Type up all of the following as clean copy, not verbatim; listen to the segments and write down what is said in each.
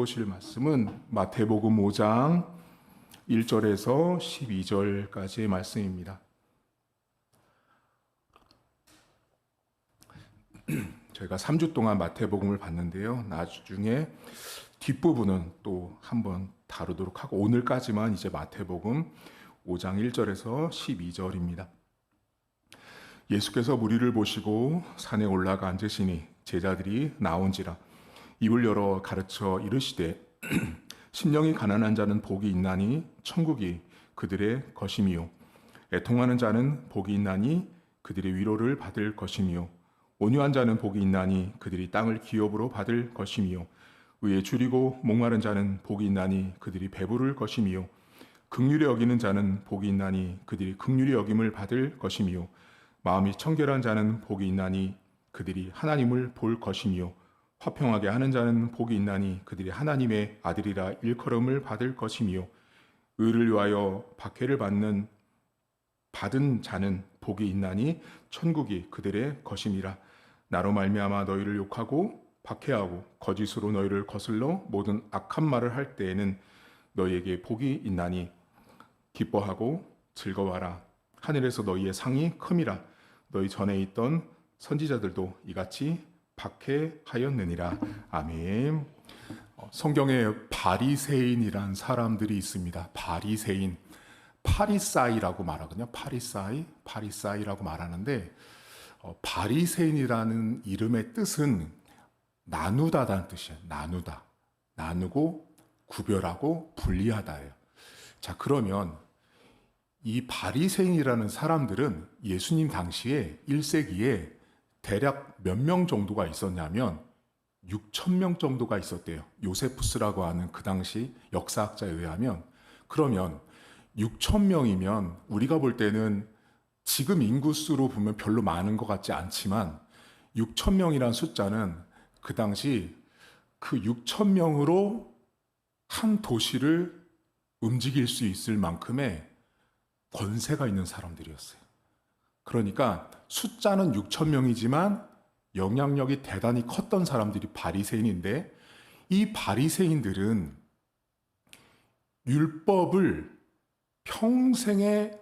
보실 말씀은 마태복음 5장 1절에서 12절까지의 말씀입니다. 저희가 3주 동안 마태복음을 봤는데요. 나중에 뒷부분은 또 한번 다루도록 하고 오늘까지만 이제 마태복음 5장 1절에서 12절입니다. 예수께서 무리를 보시고 산에 올라가 앉으시니 제자들이 나온지라 입을 열어 가르쳐 이르시되 심령이 가난한 자는 복이 있나니 천국이 그들의 것임이요 애통하는 자는 복이 있나니 그들의 위로를 받을 것임이요 온유한 자는 복이 있나니 그들이 땅을 기업으로 받을 것임이요 의에 줄이고 목마른 자는 복이 있나니 그들이 배부를 것임이요 긍휼히 여기는 자는 복이 있나니 그들이 긍휼히 여김을 받을 것임이요 마음이 청결한 자는 복이 있나니 그들이 하나님을 볼 것임이요 화평하게 하는 자는 복이 있나니 그들이 하나님의 아들이라 일컬음을 받을 것이며 의를 위하여 박해를 받은 자는 복이 있나니 천국이 그들의 것임이라. 나로 말미암아 너희를 욕하고 박해하고 거짓으로 너희를 거슬러 모든 악한 말을 할 때에는 너희에게 복이 있나니 기뻐하고 즐거워하라. 하늘에서 너희의 상이 큼이라. 너희 전에 있던 선지자들도 이같이 박해하였느니라. 아멘. 성경에 바리새인이란 사람들이 있습니다. 바리새인, 파리사이라고 말하거든요. 파리사이라고 말하는데 바리새인이라는 이름의 뜻은 나누다라는 뜻이에요. 나누고 구별하고 분리하다예요. 자, 그러면 이 바리새인이라는 사람들은 예수님 당시에 1세기에 대략 몇 명 정도가 있었냐면 6천 명 정도가 있었대요. 요세푸스라고 하는 그 당시 역사학자에 의하면. 그러면 6천 명이면 우리가 볼 때는 지금 인구수로 보면 별로 많은 것 같지 않지만 6천 명이란 숫자는 그 당시 그 6천 명으로 한 도시를 움직일 수 있을 만큼의 권세가 있는 사람들이었어요. 그러니까 숫자는 6천 명이지만 영향력이 대단히 컸던 사람들이 바리새인인데 이 바리새인들은 율법을 평생의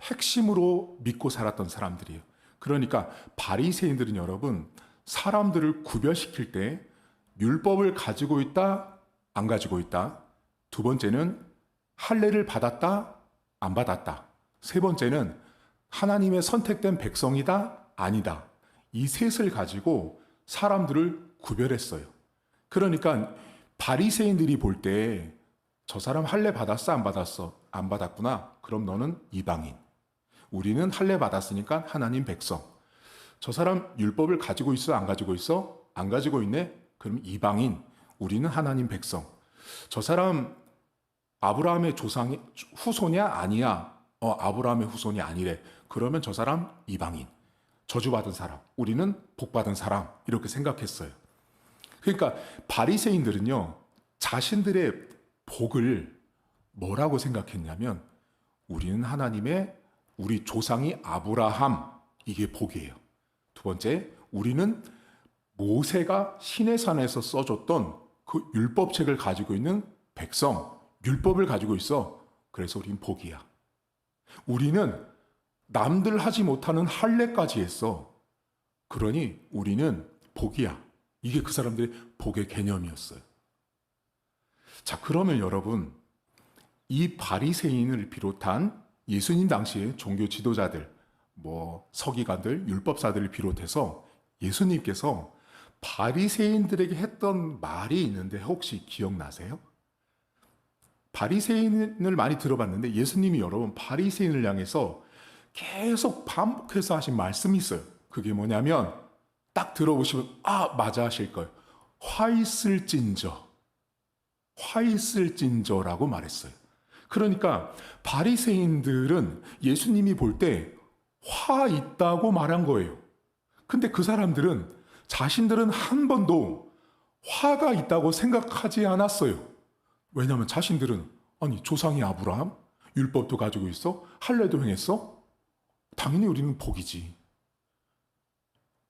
핵심으로 믿고 살았던 사람들이에요. 그러니까 바리새인들은 여러분 사람들을 구별시킬 때 율법을 가지고 있다, 안 가지고 있다. 두 번째는 할례를 받았다, 안 받았다. 세 번째는 하나님의 선택된 백성이다, 아니다. 이 셋을 가지고 사람들을 구별했어요. 그러니까 바리새인들이 볼 때 저 사람 할례 받았어, 안 받았어? 안 받았구나. 그럼 너는 이방인. 우리는 할례 받았으니까 하나님 백성. 저 사람 율법을 가지고 있어, 안 가지고 있어? 안 가지고 있네. 그럼 이방인. 우리는 하나님 백성. 저 사람 아브라함의 조상이 후손이야, 아니야? 아브라함의 후손이 아니래. 그러면 저 사람 이방인, 저주받은 사람, 우리는 복받은 사람, 이렇게 생각했어요. 그러니까 바리새인들은요 자신들의 복을 뭐라고 생각했냐면 우리는 하나님의, 우리 조상이 아브라함, 이게 복이에요. 두 번째, 우리는 모세가 시내산에서 써줬던 그 율법책을 가지고 있는 백성, 율법을 가지고 있어. 그래서 우리는 복이야. 우리는 남들 하지 못하는 할례까지 했어. 그러니 우리는 복이야. 이게 그 사람들의 복의 개념이었어요. 자, 그러면 여러분, 이 바리새인을 비롯한 예수님 당시의 종교 지도자들, 서기관들, 율법사들을 비롯해서 예수님께서 바리새인들에게 했던 말이 있는데 혹시 기억나세요? 바리새인을 많이 들어봤는데 예수님이 여러분 바리새인을 향해서 계속 반복해서 하신 말씀이 있어요. 그게 뭐냐면 딱 들어보시면 맞아 하실 거예요. 화 있을진저라고 말했어요. 그러니까 바리새인들은 예수님이 볼 때 화 있다고 말한 거예요. 근데 그 사람들은 자신들은 한 번도 화가 있다고 생각하지 않았어요. 왜냐하면 자신들은 조상이 아브라함, 율법도 가지고 있어, 할례도 행했어, 당연히 우리는 복이지.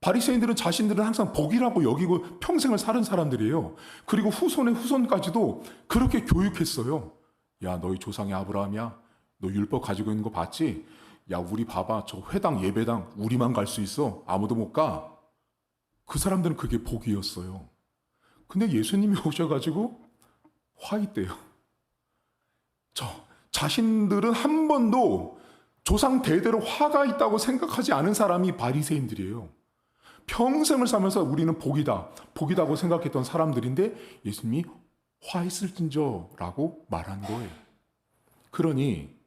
바리새인들은 자신들은 항상 복이라고 여기고 평생을 사는 사람들이에요. 그리고 후손의 후손까지도 그렇게 교육했어요. 야, 너희 조상이 아브라함이야. 너 율법 가지고 있는 거 봤지? 야, 우리 봐봐. 저 회당 예배당 우리만 갈 수 있어. 아무도 못 가. 그 사람들은 그게 복이었어요. 근데 예수님이 오셔가지고 화 있대요. 자신들은 한 번도 조상 대대로 화가 있다고 생각하지 않은 사람이 바리새인들이에요. 평생을 살면서 우리는 복이다고 생각했던 사람들인데 예수님이 화 있을진저라고 말한 거예요. 그러니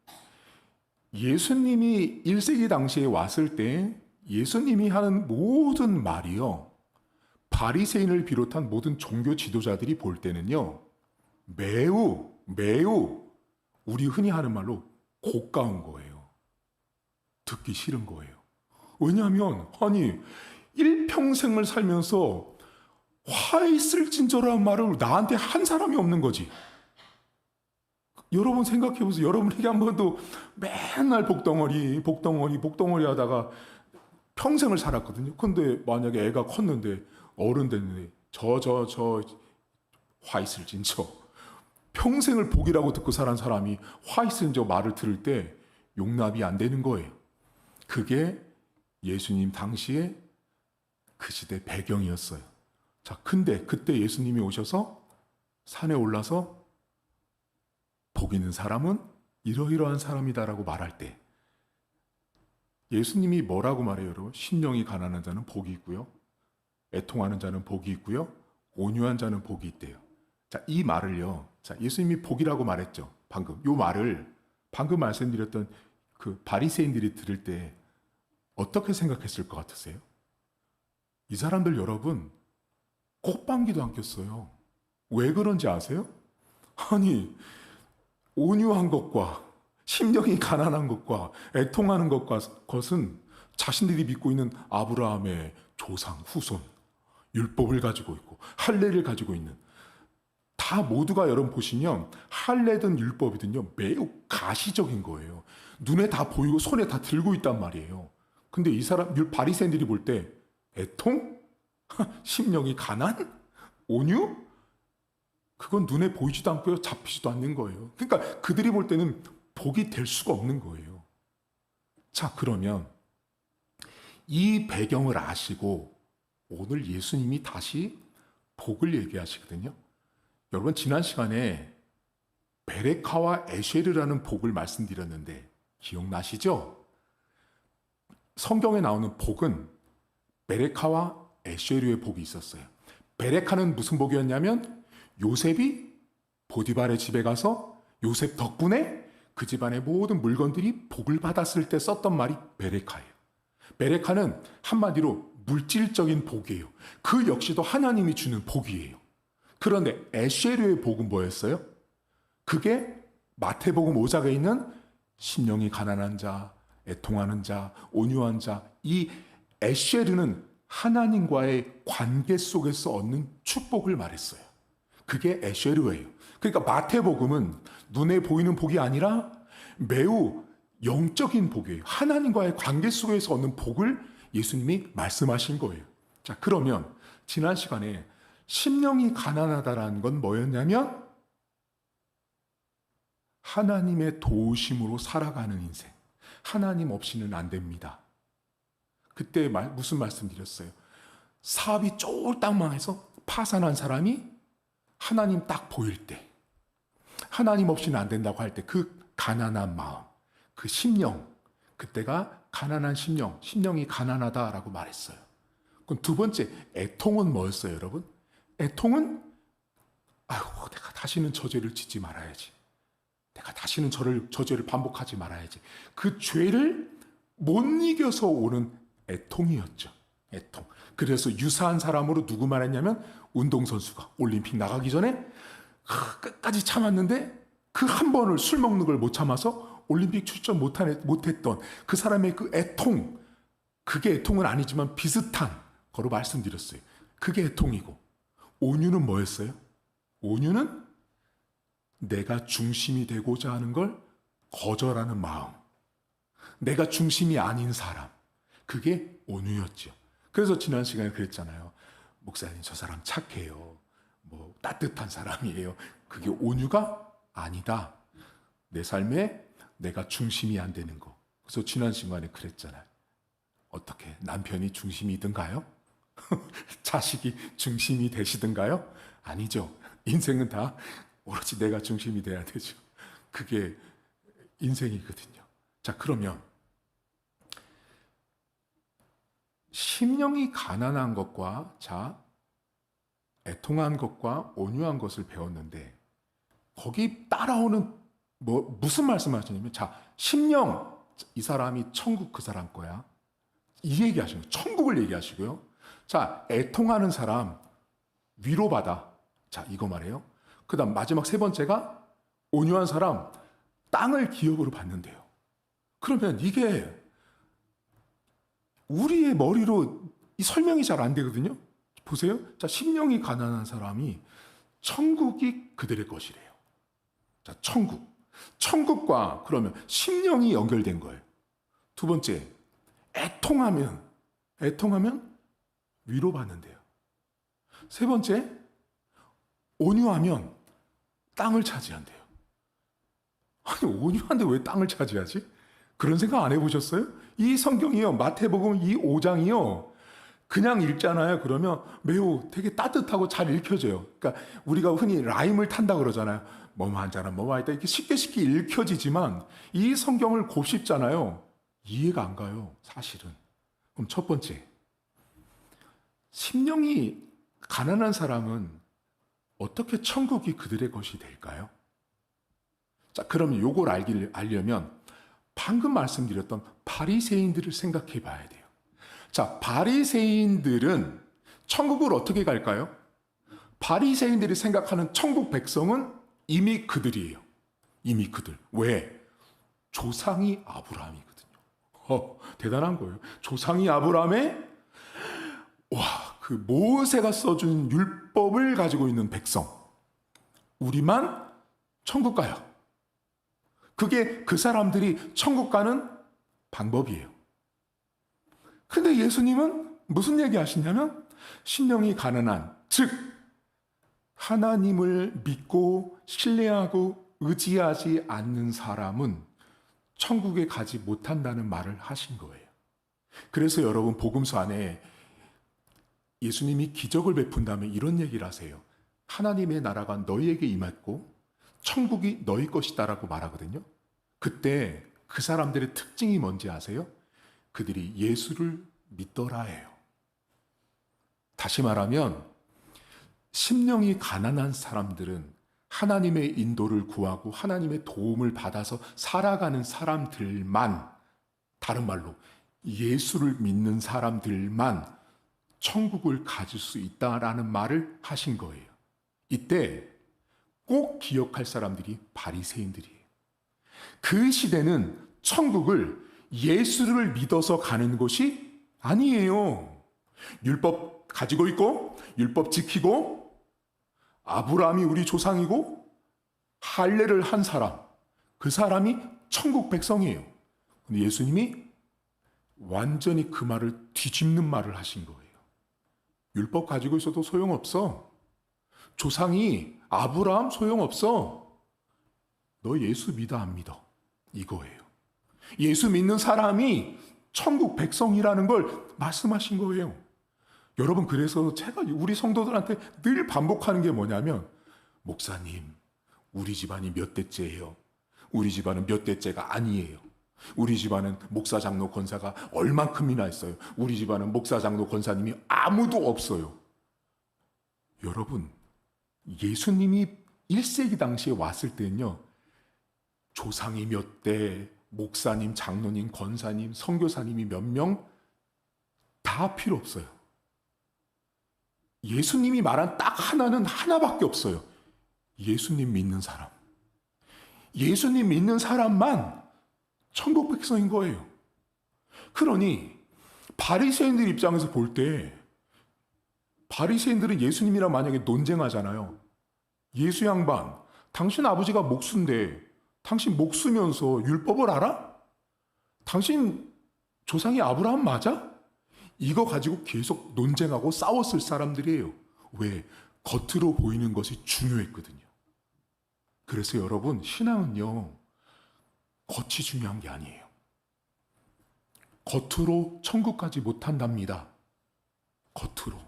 예수님이 1세기 당시에 왔을 때 예수님이 하는 모든 말이요, 바리새인을 비롯한 모든 종교 지도자들이 볼 때는요, 매우 우리 흔히 하는 말로 고가운 거예요. 듣기 싫은 거예요. 왜냐하면 아니 일평생을 살면서 화 있을진저라는 말을 나한테 한 사람이 없는 거지. 여러분 생각해 보세요. 여러분에게 한 번도 맨날 복덩어리 하다가 평생을 살았거든요. 근데 만약에 애가 컸는데 어른 됐는데 화 있을진저, 평생을 복이라고 듣고 살은 사람이 화 있을진저 말을 들을 때 용납이 안 되는 거예요. 그게 예수님 당시에 그 시대 배경이었어요. 자, 근데 그때 예수님이 오셔서 산에 올라서 복 있는 사람은 이러이러한 사람이다라고 말할 때 예수님이 뭐라고 말해요, 여러분? 심령이 가난한 자는 복이 있고요. 애통하는 자는 복이 있고요. 온유한 자는 복이 있대요. 자, 이 말을요. 자, 예수님이 복이라고 말했죠. 요 말을 방금 말씀드렸던 그 바리새인들이 들을 때 어떻게 생각했을 것 같으세요? 이 사람들 여러분 콧방귀도 안 꼈어요. 왜 그런지 아세요? 아니 온유한 것과 심령이 가난한 것과 애통하는 것은 자신들이 믿고 있는 아브라함의 조상, 후손, 율법을 가지고 있고 할례를 가지고 있는, 다 모두가 여러분 보시면 할례든 율법이든요 매우 가시적인 거예요. 눈에 다 보이고 손에 다 들고 있단 말이에요. 근데 이 사람 바리새인들이 볼 때 애통? 심령이 가난? 온유? 그건 눈에 보이지도 않고요. 잡히지도 않는 거예요. 그러니까 그들이 볼 때는 복이 될 수가 없는 거예요. 자, 그러면 이 배경을 아시고 오늘 예수님이 다시 복을 얘기하시거든요. 여러분 지난 시간에 베레카와 에쉐르라는 복을 말씀드렸는데 기억나시죠? 성경에 나오는 복은 베레카와 에쉐르의 복이 있었어요. 베레카는 무슨 복이었냐면 요셉이 보디발의 집에 가서 요셉 덕분에 그 집안의 모든 물건들이 복을 받았을 때 썼던 말이 베레카예요. 베레카는 한마디로 물질적인 복이에요. 그 역시도 하나님이 주는 복이에요. 그런데 에쉐르의 복은 뭐였어요? 그게 마태복음 5장에 있는 심령이 가난한 자, 애통하는 자, 온유한 자, 이 에쉐르는 하나님과의 관계 속에서 얻는 축복을 말했어요. 그게 에쉐르예요. 그러니까 마태복음은 눈에 보이는 복이 아니라 매우 영적인 복이에요. 하나님과의 관계 속에서 얻는 복을 예수님이 말씀하신 거예요. 자, 그러면 지난 시간에 심령이 가난하다라는 건 뭐였냐면 하나님의 도우심으로 살아가는 인생. 하나님 없이는 안 됩니다. 그때 무슨 말씀 드렸어요? 사업이 쫄딱 망해서 파산한 사람이 하나님 딱 보일 때, 하나님 없이는 안 된다고 할 때 그 가난한 마음, 그 심령, 그때가 가난한 심령이 가난하다라고 말했어요. 그럼 두 번째, 애통은 뭐였어요, 여러분? 애통은 내가 다시는 저 죄를 짓지 말아야지. 내가 다시는 저 죄를 반복하지 말아야지. 그 죄를 못 이겨서 오는 애통이었죠. 애통. 그래서 유사한 사람으로 누구 말했냐면 운동선수가 올림픽 나가기 전에 끝까지 참았는데 그 한 번을 술 먹는 걸 못 참아서 올림픽 출전 못했던 그 사람의 그 애통, 그게 애통은 아니지만 비슷한 거로 말씀드렸어요. 그게 애통이고, 온유는 뭐였어요? 온유는 내가 중심이 되고자 하는 걸 거절하는 마음, 내가 중심이 아닌 사람, 그게 온유였죠. 그래서 지난 시간에 그랬잖아요. 목사님, 저 사람 착해요. 뭐 따뜻한 사람이에요. 그게 온유가 아니다. 내 삶에 내가 중심이 안 되는 거. 그래서 지난 시간에 그랬잖아요. 어떻게 남편이 중심이든가요? 자식이 중심이 되시든가요? 아니죠. 인생은 다 오로지 내가 중심이 돼야 되죠. 그게 인생이거든요. 자, 그러면 심령이 가난한 것과 애통한 것과 온유한 것을 배웠는데 거기 따라오는 무슨 말씀하시냐면 심령, 이 사람이 천국 그 사람 거야. 이 얘기하시는 거예요. 천국을 얘기하시고요. 애통하는 사람 위로받아. 이거 말해요. 그 다음 마지막 세 번째가 온유한 사람 땅을 기업으로 받는데요. 그러면 이게 우리의 머리로 이 설명이 잘 안 되거든요. 보세요. 심령이 가난한 사람이 천국이 그들의 것이래요. 천국. 천국과 그러면 심령이 연결된 거예요. 두 번째, 애통하면 위로받는데요. 세 번째, 온유하면 땅을 차지한대요. 아니, 온유한데 왜 땅을 차지하지? 그런 생각 안 해보셨어요? 이 성경이요, 마태복음 이 5장이요, 그냥 읽잖아요. 그러면 매우 되게 따뜻하고 잘 읽혀져요. 그러니까 우리가 흔히 라임을 탄다 그러잖아요. 뭐뭐 한자나 뭐뭐 했다 이렇게 쉽게 읽혀지지만 이 성경을 곱씹잖아요. 이해가 안 가요, 사실은. 그럼 첫 번째, 심령이 가난한 사람은 어떻게 천국이 그들의 것이 될까요? 그러면 요걸 알려면 방금 말씀드렸던 바리새인들을 생각해 봐야 돼요. 바리새인들은 천국을 어떻게 갈까요? 바리새인들이 생각하는 천국 백성은 이미 그들이에요. 이미 그들. 왜? 조상이 아브라함이거든요. 대단한 거예요. 조상이 아브라함의 그 모세가 써준 율법을 가지고 있는 백성. 우리만 천국 가요. 그게 그 사람들이 천국 가는 방법이에요. 근데 예수님은 무슨 얘기 하시냐면 심령이 가난한, 즉 하나님을 믿고 신뢰하고 의지하지 않는 사람은 천국에 가지 못한다는 말을 하신 거예요. 그래서 여러분 복음서 안에 예수님이 기적을 베푼 다음에 이런 얘기를 하세요. 하나님의 나라가 너희에게 임했고 천국이 너희 것이다라고 말하거든요. 그때 그 사람들의 특징이 뭔지 아세요? 그들이 예수를 믿더라예요. 다시 말하면 심령이 가난한 사람들은 하나님의 인도를 구하고 하나님의 도움을 받아서 살아가는 사람들만, 다른 말로 예수를 믿는 사람들만 천국을 가질 수 있다라는 말을 하신 거예요. 이때 꼭 기억할 사람들이 바리새인들이에요. 그 시대는 천국을 예수를 믿어서 가는 것이 아니에요. 율법 가지고 있고 율법 지키고 아브라함이 우리 조상이고 할례를 한 사람, 그 사람이 천국 백성이에요. 근데 예수님이 완전히 그 말을 뒤집는 말을 하신 거예요. 율법 가지고 있어도 소용없어. 조상이 아브라함 소용없어. 너 예수 믿어 안 믿어? 이거예요. 예수 믿는 사람이 천국 백성이라는 걸 말씀하신 거예요. 여러분, 그래서 제가 우리 성도들한테 늘 반복하는 게 뭐냐면, 목사님, 우리 집안이 몇 대째예요? 우리 집안은 몇 대째가 아니에요. 우리 집안은 목사, 장로, 권사가 얼만큼이나 있어요. 우리 집안은 목사, 장로, 권사님이 아무도 없어요. 여러분, 예수님이 1세기 당시에 왔을 때는요, 조상이 몇 대, 목사님, 장로님, 권사님, 선교사님이 몇 명, 다 필요 없어요. 예수님이 말한 딱 하나는 하나밖에 없어요. 예수님 믿는 사람. 예수님 믿는 사람만 천국 백성인 거예요. 그러니 바리새인들 입장에서 볼 때, 바리새인들은 예수님이랑 만약에 논쟁하잖아요. 예수 양반, 당신 아버지가 목수인데 당신 목수면서 율법을 알아? 당신 조상이 아브라함 맞아? 이거 가지고 계속 논쟁하고 싸웠을 사람들이에요. 왜? 겉으로 보이는 것이 중요했거든요. 그래서 여러분, 신앙은요, 겉이 중요한 게 아니에요. 겉으로 천국까지 못한답니다. 겉으로.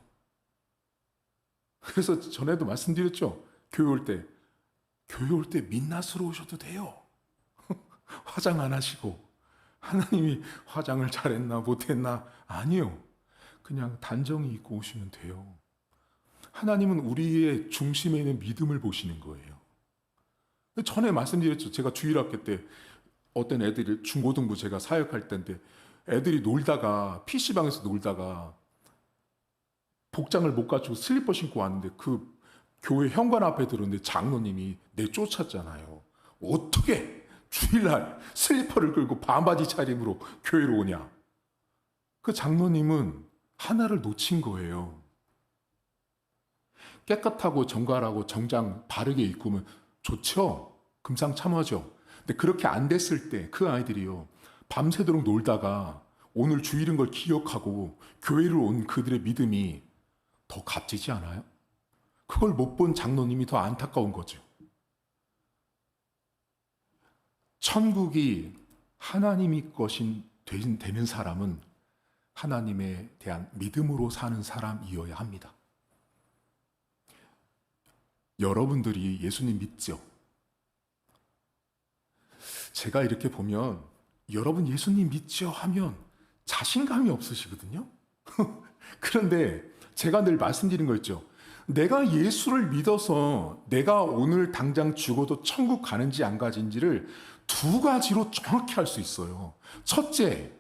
그래서 전에도 말씀드렸죠. 교회 올 때 민낯으로 오셔도 돼요. 화장 안 하시고. 하나님이 화장을 잘했나 못했나 아니요. 그냥 단정히 입고 오시면 돼요. 하나님은 우리의 중심에 있는 믿음을 보시는 거예요. 전에 말씀드렸죠. 제가 주일학교 때 어떤 애들이 중고등부 제가 사역할 때인데 애들이 놀다가 PC방에서 놀다가 복장을 못 갖추고 슬리퍼 신고 왔는데 그 교회 현관 앞에 들었는데 장로님이 내쫓았잖아요. 어떻게 주일날 슬리퍼를 끌고 반바지 차림으로 교회로 오냐. 그 장로님은 하나를 놓친 거예요. 깨끗하고 정갈하고 정장 바르게 입고면 좋죠. 금상첨화죠. 근데 그렇게 안 됐을 때 그 아이들이요. 밤새도록 놀다가 오늘 주일인 걸 기억하고 교회를 온 그들의 믿음이 더 값지지 않아요? 그걸 못 본 장로님이 더 안타까운 거죠. 천국이 하나님이 것인 되는 사람은 하나님에 대한 믿음으로 사는 사람이어야 합니다. 여러분들이 예수님 믿죠? 제가 이렇게 보면 여러분 예수님 믿죠 하면 자신감이 없으시거든요. 그런데 제가 늘 말씀드린 거 있죠. 내가 예수를 믿어서 내가 오늘 당장 죽어도 천국 가는지 안 가는지를 두 가지로 정확히 알 수 있어요. 첫째,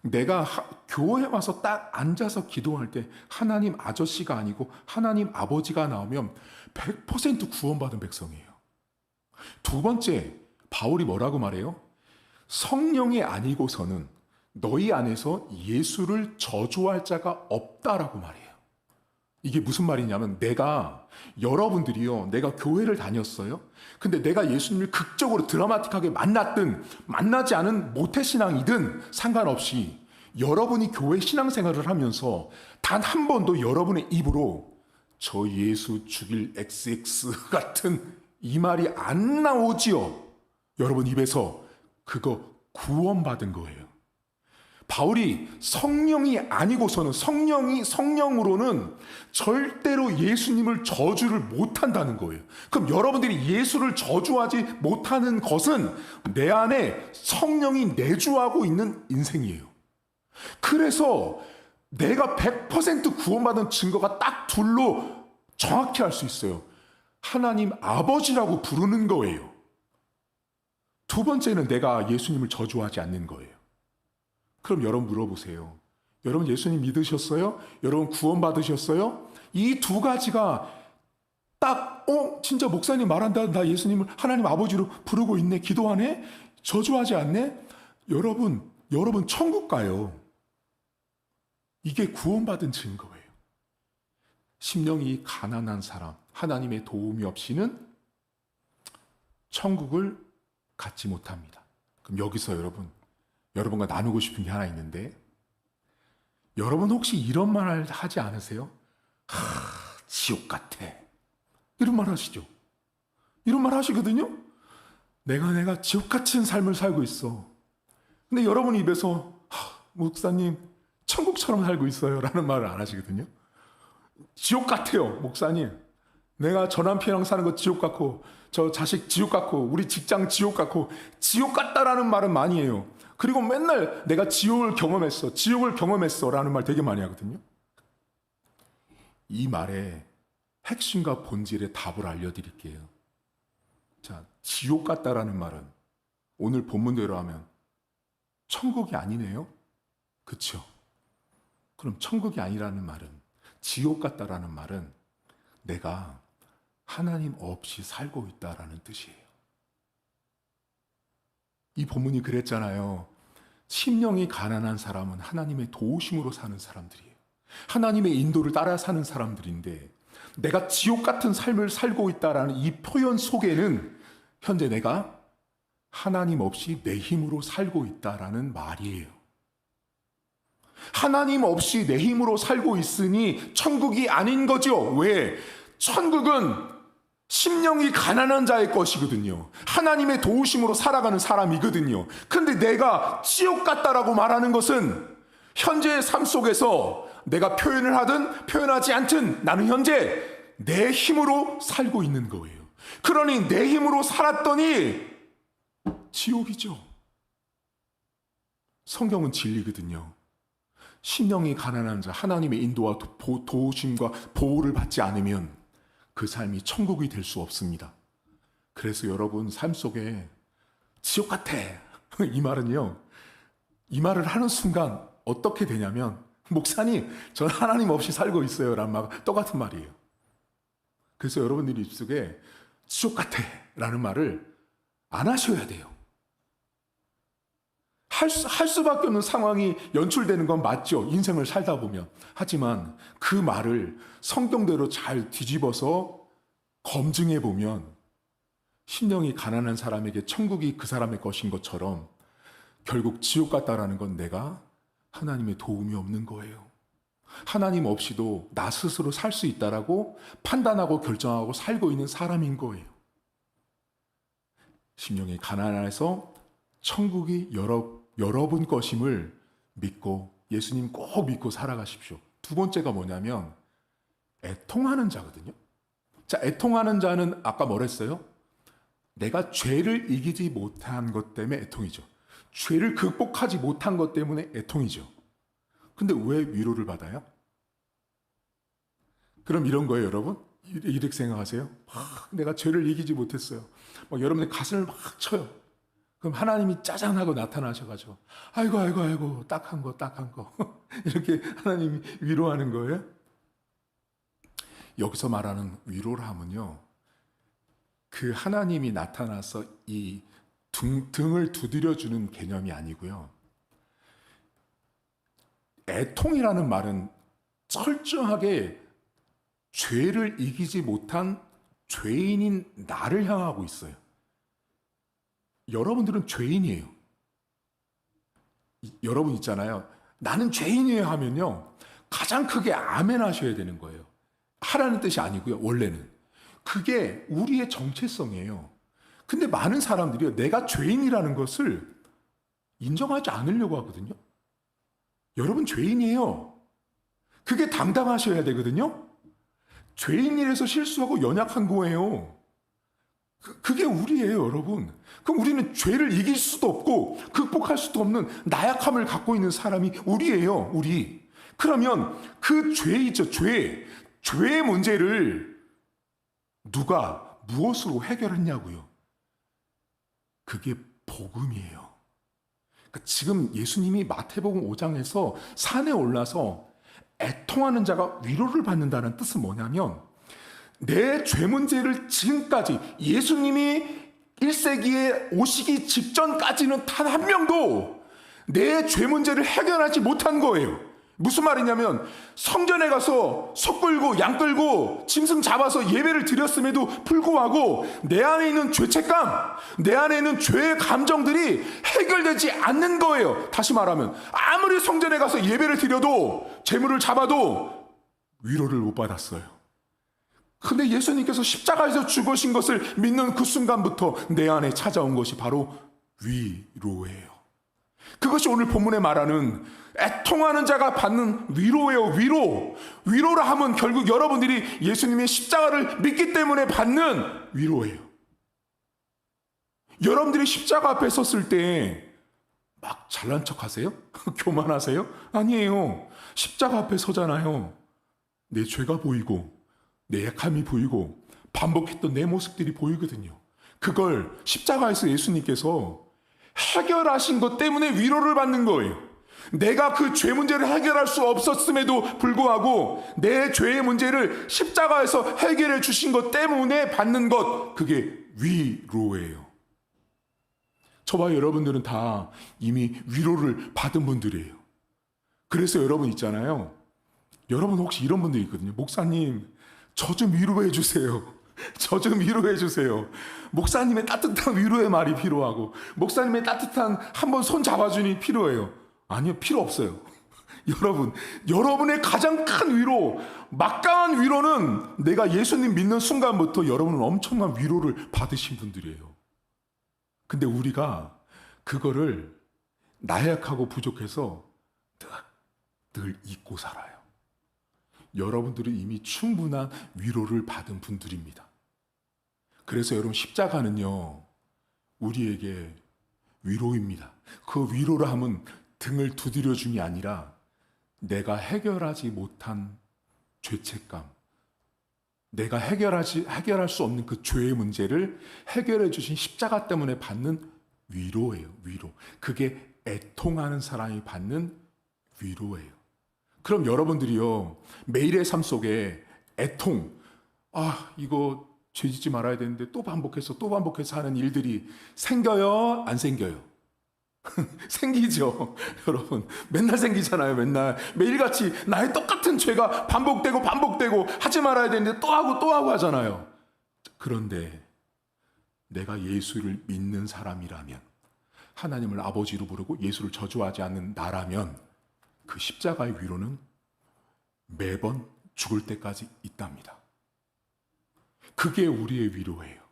내가 교회에 와서 딱 앉아서 기도할 때 하나님 아저씨가 아니고 하나님 아버지가 나오면 100% 구원받은 백성이에요. 두 번째, 바울이 뭐라고 말해요? 성령이 아니고서는 너희 안에서 예수를 저주할 자가 없다라고 말해요. 이게 무슨 말이냐면 여러분들이요. 내가 교회를 다녔어요. 근데 내가 예수님을 극적으로 드라마틱하게 만났든 만나지 않은 모태신앙이든 상관없이 여러분이 교회 신앙생활을 하면서 단 한 번도 여러분의 입으로 저 예수 죽일 XX 같은 이 말이 안 나오지요. 여러분 입에서 그거 구원받은 거예요. 바울이 성령이 아니고서는 성령으로는 절대로 예수님을 저주를 못한다는 거예요. 그럼 여러분들이 예수를 저주하지 못하는 것은 내 안에 성령이 내주하고 있는 인생이에요. 그래서 내가 100% 구원받은 증거가 딱 둘로 정확히 알 수 있어요. 하나님 아버지라고 부르는 거예요. 두 번째는 내가 예수님을 저주하지 않는 거예요. 그럼 여러분 물어보세요. 여러분 예수님 믿으셨어요? 여러분 구원받으셨어요? 이 두 가지가 딱 진짜 목사님 말한다. 나 예수님을 하나님 아버지로 부르고 있네. 기도하네. 저주하지 않네. 여러분 천국 가요. 이게 구원받은 증거예요. 심령이 가난한 사람, 하나님의 도움이 없이는 천국을 갖지 못합니다. 그럼 여기서 여러분과 나누고 싶은 게 하나 있는데, 여러분 혹시 이런 말 하지 않으세요? 지옥 같아. 이런 말 하시죠? 이런 말 하시거든요? 내가 지옥 같은 삶을 살고 있어. 근데 여러분 입에서 목사님 천국처럼 살고 있어요 라는 말을 안 하시거든요. 지옥 같아요 목사님. 내가 저 남편이랑 사는 거 지옥 같고 저 자식 지옥 같고 우리 직장 지옥 같고 지옥 같다라는 말은 많이 해요. 그리고 맨날 내가 지옥을 경험했어 라는 말 되게 많이 하거든요. 이 말의 핵심과 본질의 답을 알려드릴게요. 자, 지옥 같다라는 말은 오늘 본문대로 하면 천국이 아니네요. 그렇죠? 그럼 천국이 아니라는 말은, 지옥 같다라는 말은 내가 하나님 없이 살고 있다라는 뜻이에요. 이 본문이 그랬잖아요. 심령이 가난한 사람은 하나님의 도우심으로 사는 사람들이에요. 하나님의 인도를 따라 사는 사람들인데, 내가 지옥 같은 삶을 살고 있다라는 이 표현 속에는 현재 내가 하나님 없이 내 힘으로 살고 있다라는 말이에요. 하나님 없이 내 힘으로 살고 있으니 천국이 아닌 거죠. 왜? 천국은 심령이 가난한 자의 것이거든요. 하나님의 도우심으로 살아가는 사람이거든요. 근데 내가 지옥 같다라고 말하는 것은 현재의 삶 속에서 내가 표현을 하든 표현하지 않든 나는 현재 내 힘으로 살고 있는 거예요. 그러니 내 힘으로 살았더니 지옥이죠. 성경은 진리거든요. 심령이 가난한 자, 하나님의 인도와 도우심과 보호를 받지 않으면 그 삶이 천국이 될 수 없습니다. 그래서 여러분 삶 속에 지옥 같아 이 말은요, 이 말을 하는 순간 어떻게 되냐면, 목사님 저는 하나님 없이 살고 있어요 라는 말 똑같은 말이에요. 그래서 여러분들이 입속에 지옥 같아 라는 말을 안 하셔야 돼요. 할 수밖에 없는 상황이 연출되는 건 맞죠. 인생을 살다 보면. 하지만 그 말을 성경대로 잘 뒤집어서 검증해 보면 심령이 가난한 사람에게 천국이 그 사람의 것인 것처럼 결국 지옥 같다라는 건 내가 하나님의 도움이 없는 거예요. 하나님 없이도 나 스스로 살 수 있다라고 판단하고 결정하고 살고 있는 사람인 거예요. 심령이 가난해서 천국이 여러분 것임을 믿고 예수님 꼭 믿고 살아가십시오. 두 번째가 뭐냐면 애통하는 자거든요. 자, 애통하는 자는 아까 뭐랬어요? 내가 죄를 이기지 못한 것 때문에 애통이죠. 죄를 극복하지 못한 것 때문에 애통이죠. 근데 왜 위로를 받아요? 그럼 이런 거예요, 여러분. 이렇게 생각하세요. 내가 죄를 이기지 못했어요. 여러분의 가슴을 막 쳐요. 그럼 하나님이 짜잔하고 나타나셔가지고 아이고 딱한 거 이렇게 하나님이 위로하는 거예요. 여기서 말하는 위로를 하면요, 그 하나님이 나타나서 이 등을 두드려주는 개념이 아니고요, 애통이라는 말은 철저하게 죄를 이기지 못한 죄인인 나를 향하고 있어요. 여러분들은 죄인이에요. 여러분 있잖아요. 나는 죄인이에요 하면요, 가장 크게 아멘 하셔야 되는 거예요. 하라는 뜻이 아니고요, 원래는. 그게 우리의 정체성이에요. 근데 많은 사람들이요, 내가 죄인이라는 것을 인정하지 않으려고 하거든요. 여러분 죄인이에요. 그게 당당하셔야 되거든요. 죄인이라서 실수하고 연약한 거예요. 그게 우리예요, 여러분. 그럼 우리는 죄를 이길 수도 없고 극복할 수도 없는 나약함을 갖고 있는 사람이 우리예요, 우리. 그러면 그 죄이죠, 죄의 문제를 누가 무엇으로 해결했냐고요? 그게 복음이에요. 그러니까 지금 예수님이 마태복음 5장에서 산에 올라서 애통하는 자가 위로를 받는다는 뜻은 뭐냐면, 내 죄 문제를 지금까지 예수님이 1세기에 오시기 직전까지는 단 한 명도 내 죄 문제를 해결하지 못한 거예요. 무슨 말이냐면, 성전에 가서 소 끌고 양 끌고 짐승 잡아서 예배를 드렸음에도 불구하고 내 안에 있는 죄책감, 내 안에 있는 죄의 감정들이 해결되지 않는 거예요. 다시 말하면 아무리 성전에 가서 예배를 드려도 재물을 잡아도 위로를 못 받았어요. 근데 예수님께서 십자가에서 죽으신 것을 믿는 그 순간부터 내 안에 찾아온 것이 바로 위로예요. 그것이 오늘 본문에 말하는 애통하는 자가 받는 위로예요. 위로라 하면 결국 여러분들이 예수님의 십자가를 믿기 때문에 받는 위로예요. 여러분들이 십자가 앞에 섰을 때 막 잘난 척 하세요? 교만하세요? 아니에요. 십자가 앞에 서잖아요. 내 죄가 보이고 내 약함이 보이고 반복했던 내 모습들이 보이거든요. 그걸 십자가에서 예수님께서 해결하신 것 때문에 위로를 받는 거예요. 내가 그 죄 문제를 해결할 수 없었음에도 불구하고 내 죄의 문제를 십자가에서 해결해 주신 것 때문에 받는 것, 그게 위로예요. 저와 여러분들은 다 이미 위로를 받은 분들이에요. 그래서 여러분 있잖아요, 여러분 혹시 이런 분들이 있거든요. 목사님, 저 좀 위로해 주세요. 저 좀 위로해 주세요. 목사님의 따뜻한 위로의 말이 필요하고 목사님의 따뜻한 한번 손 잡아주니 필요해요. 아니요, 필요 없어요. 여러분, 여러분의 가장 큰 위로, 막강한 위로는 내가 예수님 믿는 순간부터 여러분은 엄청난 위로를 받으신 분들이에요. 근데 우리가 그거를 나약하고 부족해서 늘 잊고 살아요. 여러분들은 이미 충분한 위로를 받은 분들입니다. 그래서 여러분, 십자가는요, 우리에게 위로입니다. 그 위로를 하면 등을 두드려 줌이 아니라 내가 해결하지 못한 죄책감, 내가 해결할 수 없는 그 죄의 문제를 해결해 주신 십자가 때문에 받는 위로예요. 위로. 그게 애통하는 사람이 받는 위로예요. 그럼 여러분들이요, 매일의 삶 속에 애통, 이거 죄 짓지 말아야 되는데 또 반복해서 하는 일들이 생겨요? 안 생겨요? 생기죠. 여러분, 맨날 생기잖아요. 맨날 매일같이 나의 똑같은 죄가 반복되고 하지 말아야 되는데 또 하고 하잖아요. 그런데 내가 예수를 믿는 사람이라면, 하나님을 아버지로 부르고 예수를 저주하지 않는 나라면, 그 십자가의 위로는 매번 죽을 때까지 있답니다. 그게 우리의 위로예요.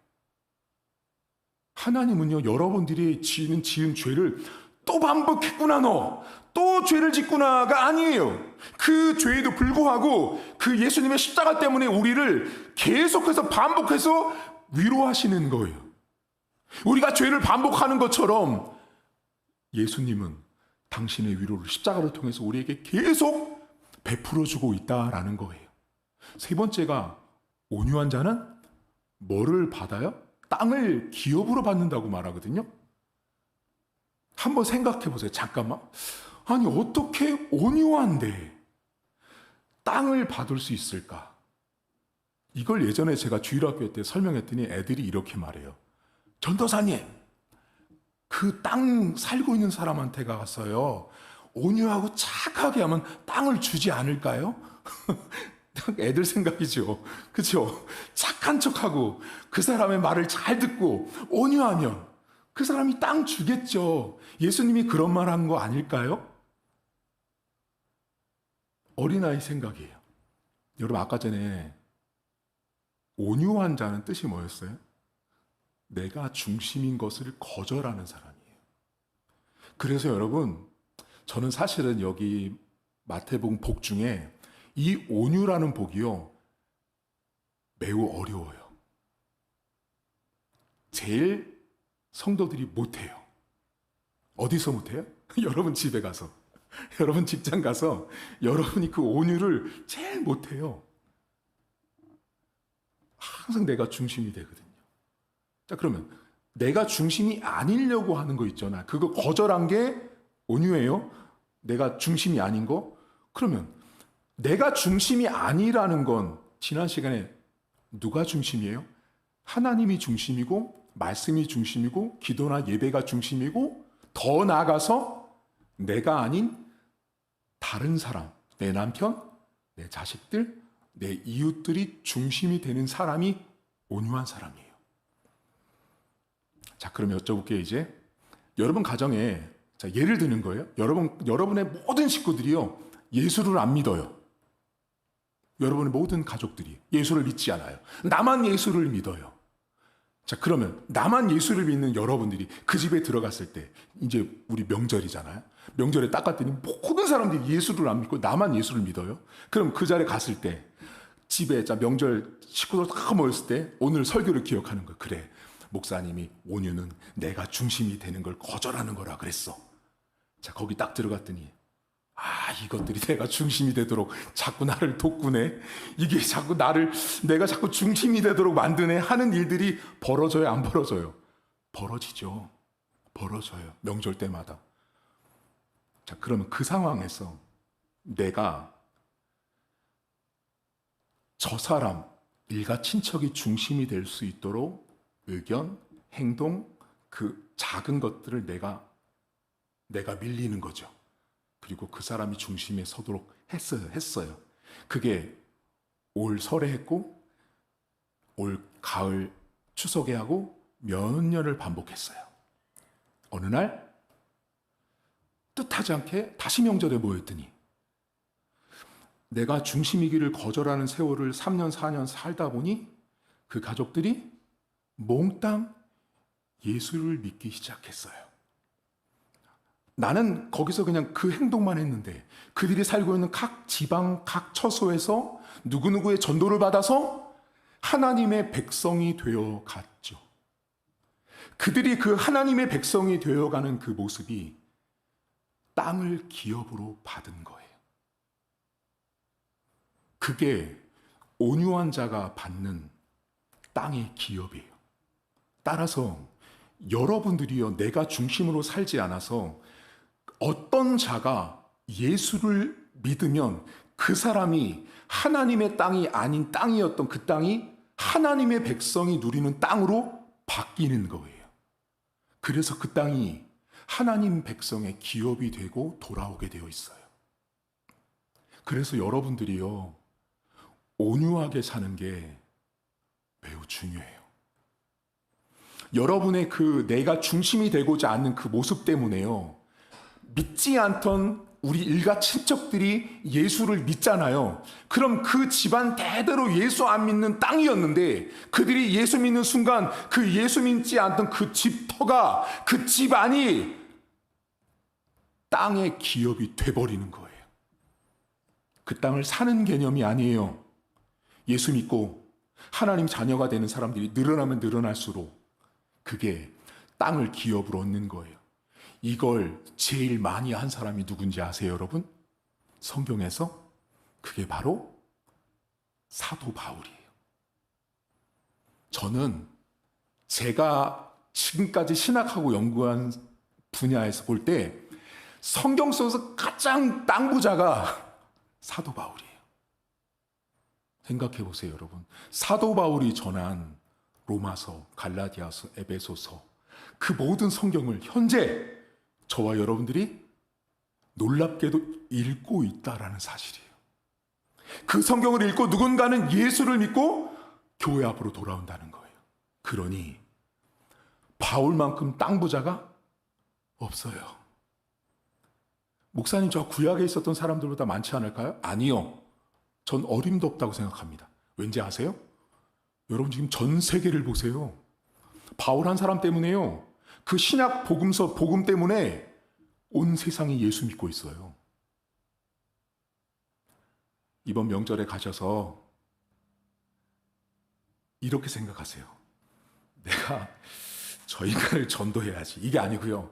하나님은요, 여러분들이 지은 죄를 또 반복했구나, 또 죄를 짓구나가 아니에요. 그 죄에도 불구하고 그 예수님의 십자가 때문에 우리를 계속해서 반복해서 위로하시는 거예요. 우리가 죄를 반복하는 것처럼 예수님은 당신의 위로를 십자가를 통해서 우리에게 계속 베풀어주고 있다라는 거예요. 세 번째가, 온유한 자는 뭐를 받아요? 땅을 기업으로 받는다고 말하거든요. 한번 생각해 보세요. 잠깐만. 아니, 어떻게 온유한데 땅을 받을 수 있을까? 이걸 예전에 제가 주일학교 때 설명했더니 애들이 이렇게 말해요. 전도사님, 그 땅 살고 있는 사람한테 가서요, 온유하고 착하게 하면 땅을 주지 않을까요? 애들 생각이죠. 그렇죠? 착한 척하고 그 사람의 말을 잘 듣고 온유하면 그 사람이 땅 주겠죠. 예수님이 그런 말 한 거 아닐까요? 어린아이 생각이에요. 여러분, 아까 전에 온유한 자는 뜻이 뭐였어요? 내가 중심인 것을 거절하는 사람이에요. 그래서 여러분, 저는 사실은 여기 마태복음 복 중에 이 온유라는 복이요, 매우 어려워요. 제일 성도들이 못해요. 어디서 못해요? 여러분 집에 가서, 여러분 직장 가서 여러분이 그 온유를 제일 못해요. 항상 내가 중심이 되거든요. 자, 그러면 내가 중심이 아니려고 하는 거 있잖아. 그거 거절한 게 온유예요? 내가 중심이 아닌 거? 그러면 내가 중심이 아니라는 건 지난 시간에 누가 중심이에요? 하나님이 중심이고, 말씀이 중심이고, 기도나 예배가 중심이고, 더 나아가서 내가 아닌 다른 사람, 내 남편, 내 자식들, 내 이웃들이 중심이 되는 사람이 온유한 사람이에요. 자, 그럼 여쭤볼게요. 이제 여러분 가정에, 자, 예를 드는 거예요. 여러분의 모든 식구들이요, 예수를 안 믿어요. 여러분의 모든 가족들이 예수를 믿지 않아요. 나만 예수를 믿어요. 자, 그러면 나만 예수를 믿는 여러분들이 그 집에 들어갔을 때, 이제 우리 명절이잖아요. 명절에 딱 갔더니 모든 사람들이 예수를 안 믿고 나만 예수를 믿어요. 그럼 그 자리에 갔을 때, 집에, 자, 명절 식구들 다 모였을 때 오늘 설교를 기억하는 거예요. 그래, 목사님이 온유는 내가 중심이 되는 걸 거절하는 거라 그랬어. 자, 거기 딱 들어갔더니, 이것들이 내가 중심이 되도록 자꾸 나를 돋구네. 이게 자꾸 내가 자꾸 중심이 되도록 만드네 하는 일들이 벌어져요, 안 벌어져요? 벌어지죠. 벌어져요. 명절 때마다. 자, 그러면 그 상황에서 내가 저 사람, 일가 친척이 중심이 될 수 있도록 의견, 행동, 그 작은 것들을 내가 밀리는 거죠. 그리고 그 사람이 중심에 서도록 했어요. 그게 올 설에 했고, 올 가을 추석에 하고 몇 년을 반복했어요. 어느 날 뜻하지 않게 다시 명절에 모였더니 내가 중심이기를 거절하는 세월을 3년, 4년 살다 보니 그 가족들이 몽땅 예수를 믿기 시작했어요. 나는 거기서 그냥 그 행동만 했는데 그들이 살고 있는 각 지방, 각 처소에서 누구누구의 전도를 받아서 하나님의 백성이 되어 갔죠. 그들이 그 하나님의 백성이 되어가는 그 모습이 땅을 기업으로 받은 거예요. 그게 온유한 자가 받는 땅의 기업이에요. 따라서 여러분들이요, 내가 중심으로 살지 않아서 어떤 자가 예수를 믿으면 그 사람이 하나님의 땅이 아닌 땅이었던 그 땅이 하나님의 백성이 누리는 땅으로 바뀌는 거예요. 그래서 그 땅이 하나님 백성의 기업이 되고 돌아오게 되어 있어요. 그래서 여러분들이요, 온유하게 사는 게 매우 중요해요. 여러분의 그 내가 중심이 되고자 않는 그 모습 때문에요, 믿지 않던 우리 일가 친척들이 예수를 믿잖아요. 그럼 그 집안 대대로 예수 안 믿는 땅이었는데 그들이 예수 믿는 순간 그 예수 믿지 않던 그 집터가, 그 집안이 땅의 기업이 돼버리는 거예요. 그 땅을 사는 개념이 아니에요. 예수 믿고 하나님 자녀가 되는 사람들이 늘어나면 늘어날수록 그게 땅을 기업으로 얻는 거예요. 이걸 제일 많이 한 사람이 누군지 아세요, 여러분? 성경에서 그게 바로 사도 바울이에요. 저는 제가 지금까지 신학하고 연구한 분야에서 볼 때 성경 속에서 가장 땅 부자가 사도 바울이에요. 생각해 보세요, 여러분. 사도 바울이 전한 로마서, 갈라디아서, 에베소서, 그 모든 성경을 현재 저와 여러분들이 놀랍게도 읽고 있다라는 사실이에요. 그 성경을 읽고 누군가는 예수를 믿고 교회 앞으로 돌아온다는 거예요. 그러니 바울만큼 땅 부자가 없어요. 목사님, 저 구약에 있었던 사람들보다 많지 않을까요? 아니요. 전 어림도 없다고 생각합니다. 왠지 아세요? 여러분 지금 전 세계를 보세요. 바울 한 사람 때문에요, 그 신약 복음서 복음 때문에 온 세상이 예수 믿고 있어요. 이번 명절에 가셔서 이렇게 생각하세요. 내가 저 인간을 전도해야지. 이게 아니고요.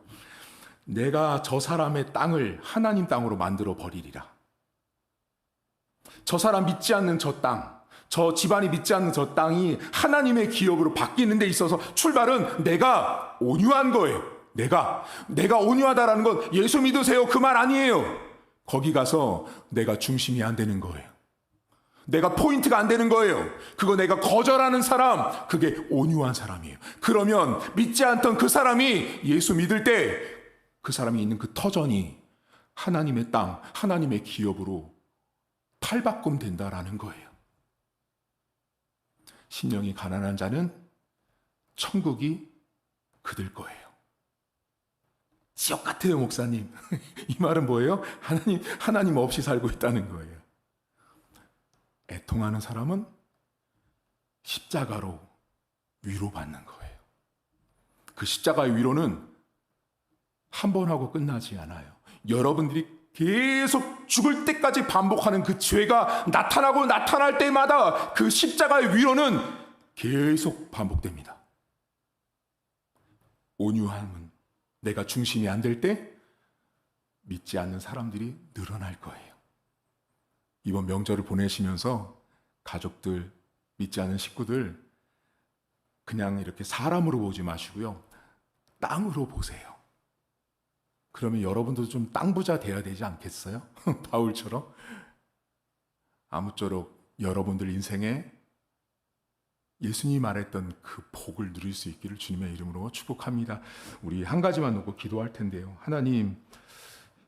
내가 저 사람의 땅을 하나님 땅으로 만들어 버리리라. 저 사람 믿지 않는 저 땅, 저 집안이 믿지 않는 저 땅이 하나님의 기업으로 바뀌는 데 있어서 출발은 내가 온유한 거예요. 내가 온유하다라는 건 예수 믿으세요 그 말 아니에요. 거기 가서 내가 중심이 안 되는 거예요. 내가 포인트가 안 되는 거예요. 그거 내가 거절하는 사람, 그게 온유한 사람이에요. 그러면 믿지 않던 그 사람이 예수 믿을 때 그 사람이 있는 그 터전이 하나님의 땅, 하나님의 기업으로 탈바꿈 된다라는 거예요. 심령이 가난한 자는 천국이 그들 거예요. 지옥 같아요, 목사님. 이 말은 뭐예요? 하나님 없이 살고 있다는 거예요. 애통하는 사람은 십자가로 위로받는 거예요. 그 십자가의 위로는 한 번 하고 끝나지 않아요. 여러분들이 계속 죽을 때까지 반복하는 그 죄가 나타나고 나타날 때마다 그 십자가의 위로는 계속 반복됩니다. 온유함은 내가 중심이 안 될 때 믿지 않는 사람들이 늘어날 거예요. 이번 명절을 보내시면서 가족들, 믿지 않는 식구들 그냥 이렇게 사람으로 보지 마시고요, 땅으로 보세요. 그러면 여러분도 좀 땅 부자 돼야 되지 않겠어요? 바울처럼. 아무쪼록 여러분들 인생에 예수님이 말했던 그 복을 누릴 수 있기를 주님의 이름으로 축복합니다. 우리 한 가지만 놓고 기도할 텐데요. 하나님,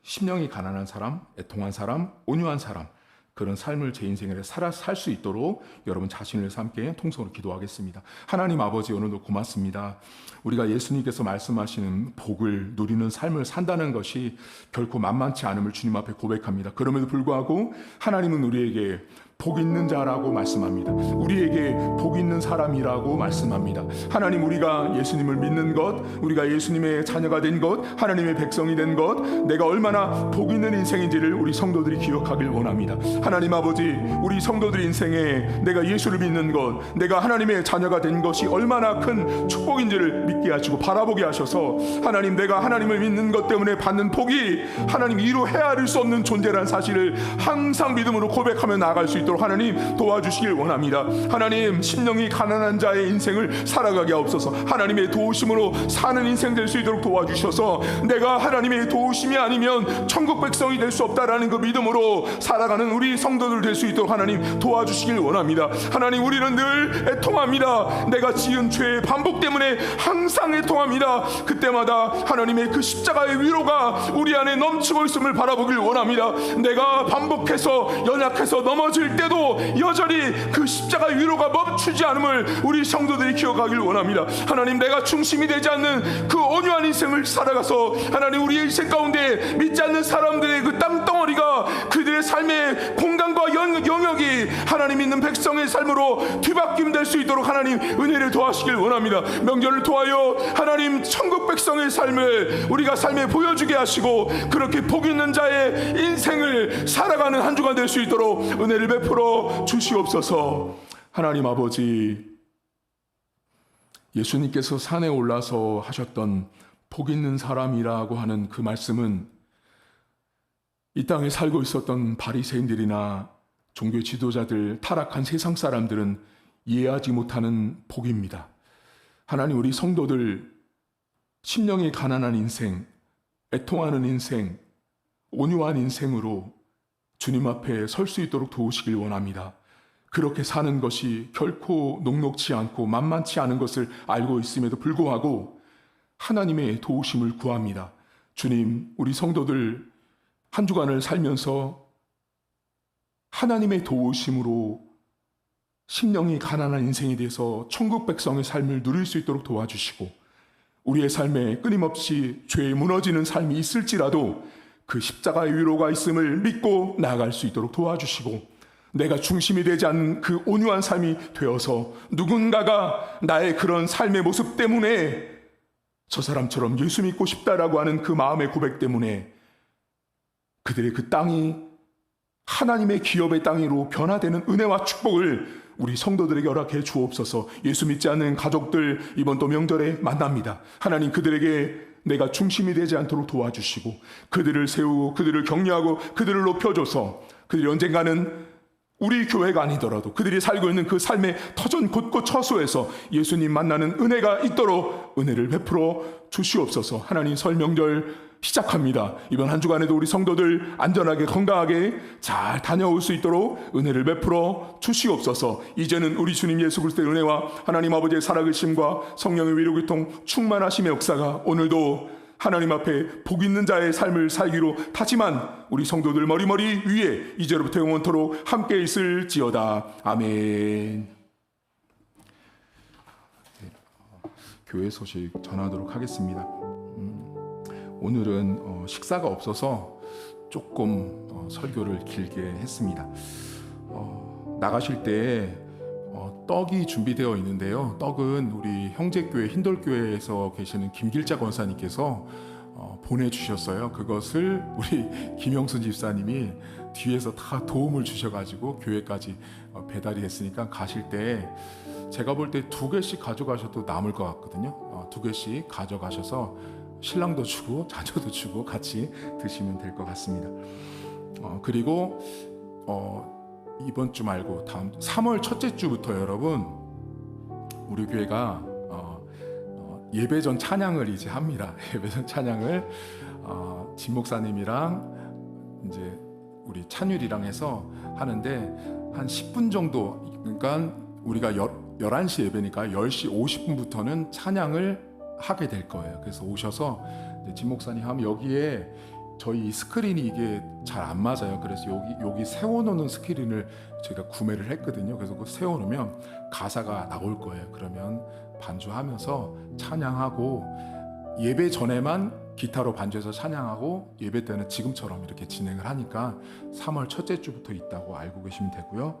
심령이 가난한 사람, 애통한 사람, 온유한 사람, 그런 삶을 제 인생에 살 수 있도록 여러분 자신을 함께 통성으로 기도하겠습니다. 하나님 아버지, 오늘도 고맙습니다. 우리가 예수님께서 말씀하시는 복을 누리는 삶을 산다는 것이 결코 만만치 않음을 주님 앞에 고백합니다. 그럼에도 불구하고 하나님은 우리에게 복 있는 자라고 말씀합니다. 우리에게 복 있는 사람이라고 말씀합니다. 하나님, 우리가 예수님을 믿는 것, 우리가 예수님의 자녀가 된 것, 하나님의 백성이 된 것, 내가 얼마나 복 있는 인생인지를 우리 성도들이 기억하길 원합니다. 하나님 아버지, 우리 성도들 인생에 내가 예수를 믿는 것, 내가 하나님의 자녀가 된 것이 얼마나 큰 축복인지를 믿게 하시고 바라보게 하셔서, 하나님, 내가 하나님을 믿는 것 때문에 받는 복이 하나님 이루 헤아릴 수 없는 존재라는 사실을 항상 믿음으로 고백하며 나아갈 수 있도록 하나님 도와주시길 원합니다. 하나님, 심령이 가난한 자의 인생을 살아가게 하옵소서. 하나님의 도우심으로 사는 인생 될 수 있도록 도와주셔서, 내가 하나님의 도우심이 아니면 천국 백성이 될 수 없다라는 그 믿음으로 살아가는 우리 성도들 될 수 있도록 하나님 도와주시길 원합니다. 하나님, 우리는 늘 애통합니다. 내가 지은 죄의 반복 때문에 항상 애통합니다. 그때마다 하나님의 그 십자가의 위로가 우리 안에 넘치고 있음을 바라보길 원합니다. 내가 반복해서 연약해서 넘어질 때도 여전히 그 십자가의 위로가 멈추지 않음을 우리 성도들이 기억하길 원합니다. 하나님, 내가 중심이 되지 않는 그 온유한 인생을 살아가서 하나님, 우리의 인생 가운데 믿지 않는 사람들의 그 땅덩어리가 그들의 삶의 공간과 영역이 하나님 있는 백성의 삶으로 뒤바뀜 될 수 있도록 하나님 은혜를 도와주시길 원합니다. 명절을 통하여 하나님 천국 백성의 삶을 우리가 삶에 보여주게 하시고, 그렇게 복 있는 자의 인생을 살아가는 한 주간 될 수 있도록 은혜를 베풀어 주시옵소서. 하나님 아버지, 예수님께서 산에 올라서 하셨던 복 있는 사람이라고 하는 그 말씀은 이 땅에 살고 있었던 바리새인들이나 종교 지도자들, 타락한 세상 사람들은 이해하지 못하는 복입니다. 하나님, 우리 성도들 심령이 가난한 인생, 애통하는 인생, 온유한 인생으로 주님 앞에 설 수 있도록 도우시길 원합니다. 그렇게 사는 것이 결코 녹록지 않고 만만치 않은 것을 알고 있음에도 불구하고 하나님의 도우심을 구합니다. 주님, 우리 성도들 한 주간을 살면서 하나님의 도우심으로 심령이 가난한 인생에 대해서 천국 백성의 삶을 누릴 수 있도록 도와주시고, 우리의 삶에 끊임없이 죄에 무너지는 삶이 있을지라도 그 십자가의 위로가 있음을 믿고 나아갈 수 있도록 도와주시고, 내가 중심이 되지 않는 그 온유한 삶이 되어서 누군가가 나의 그런 삶의 모습 때문에 저 사람처럼 예수 믿고 싶다라고 하는 그 마음의 고백 때문에 그들의 그 땅이 하나님의 기업의 땅으로 변화되는 은혜와 축복을 우리 성도들에게 허락해 주옵소서. 예수 믿지 않는 가족들 이번 또 명절에 만납니다. 하나님, 그들에게 내가 중심이 되지 않도록 도와주시고, 그들을 세우고 그들을 격려하고 그들을 높여줘서 그들이 언젠가는 우리 교회가 아니더라도 그들이 살고 있는 그 삶의 터전 곳곳 처소에서 예수님 만나는 은혜가 있도록 은혜를 베풀어 주시옵소서. 하나님, 설 명절 시작합니다. 이번 한 주간에도 우리 성도들 안전하게 건강하게 잘 다녀올 수 있도록 은혜를 베풀어 주시옵소서. 이제는 우리 주님 예수 그리스도의 은혜와 하나님 아버지의 살아계심과 성령의 위로교통 충만하심의 역사가 오늘도 하나님 앞에 복 있는 자의 삶을 살기로 다짐한 우리 성도들 머리머리 위에 이제로부터 영원토록 함께 있을지어다. 아멘. 교회 소식 전하도록 하겠습니다. 오늘은 식사가 없어서 조금 설교를 길게 했습니다. 나가실 때 떡이 준비되어 있는데요. 떡은 우리 형제교회 흰돌교회에서 계시는 김길자 권사님께서 보내주셨어요. 그것을 우리 김영순 집사님이 뒤에서 다 도움을 주셔가지고 교회까지 배달이 됐으니까 가실 때 제가 볼 때 2개씩 가져가셔도 남을 것 같거든요. 2개씩 가져가셔서 신랑도 주고 자녀도 주고 같이 드시면 될 것 같습니다. 그리고 이번 주 말고 다음 3월 첫째 주부터 여러분 우리 교회가 예배 전 찬양을 이제 합니다. 예배 전 찬양을 진 목사님이랑 이제 우리 찬율이랑 해서 하는데 한 10분 정도, 그러니까 우리가 11시 예배니까 10시 50분부터는 찬양을 하게 될 거예요. 그래서 오셔서 진 목사님 하면 여기에 저희 이 스크린이 이게 잘 안 맞아요. 그래서 여기 세워놓는 스크린을 제가 구매를 했거든요. 그래서 그 세워놓으면 가사가 나올 거예요. 그러면 반주하면서 찬양하고 예배 전에만 기타로 반주해서 찬양하고 예배 때는 지금처럼 이렇게 진행을 하니까 3월 첫째 주부터 있다고 알고 계시면 되고요.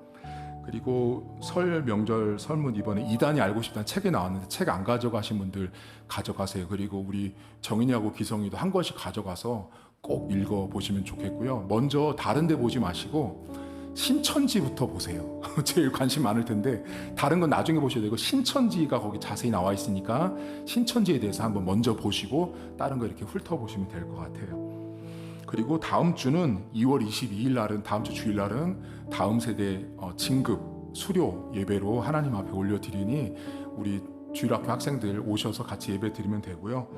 그리고 설 명절 설문 이번에 이단이 알고 싶다는 책이 나왔는데 책 안 가져가신 분들 가져가세요. 그리고 우리 정인이하고 기성이도 한 권씩 가져가서 꼭 읽어보시면 좋겠고요. 먼저 다른 데 보지 마시고 신천지부터 보세요. 제일 관심 많을 텐데 다른 건 나중에 보셔야 되고 신천지가 거기 자세히 나와 있으니까 신천지에 대해서 한번 먼저 보시고 다른 거 이렇게 훑어보시면 될 것 같아요. 그리고 다음 주는 2월 22일 날은 다음 주 주일 날은 다음 세대 진급 수료 예배로 하나님 앞에 올려드리니 우리 주일학교 학생들 오셔서 같이 예배 드리면 되고요.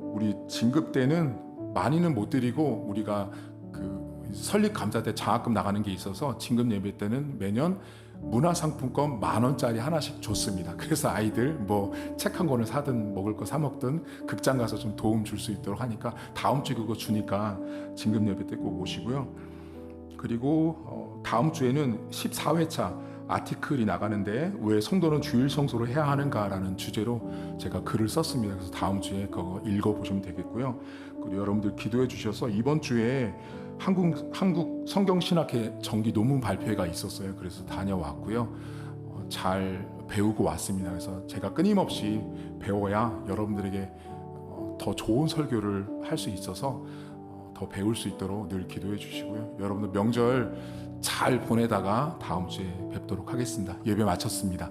우리 진급 때는 많이는 못 드리고 우리가 그 설립 감사 때 장학금 나가는 게 있어서 진급 예배 때는 매년 문화상품권 10,000원짜리 하나씩 줬습니다. 그래서 아이들 뭐 책 한 권을 사든 먹을 거 사 먹든 극장 가서 좀 도움 줄 수 있도록 하니까 다음 주에 그거 주니까 진급 예배 때 꼭 오시고요. 그리고 다음 주에는 14회차 아티클이 나가는데 왜 성도는 주일 성소를 해야 하는가라는 주제로 제가 글을 썼습니다. 그래서 다음 주에 그거 읽어보시면 되겠고요. 그리고 여러분들 기도해 주셔서 이번 주에 한국 성경신학회 정기 논문 발표회가 있었어요. 그래서 다녀왔고요. 잘 배우고 왔습니다. 그래서 제가 끊임없이 배워야 여러분들에게 더 좋은 설교를 할 수 있어서 더 배울 수 있도록 늘 기도해 주시고요. 여러분들 명절 잘 보내다가 다음 주에 뵙도록 하겠습니다. 예배 마쳤습니다.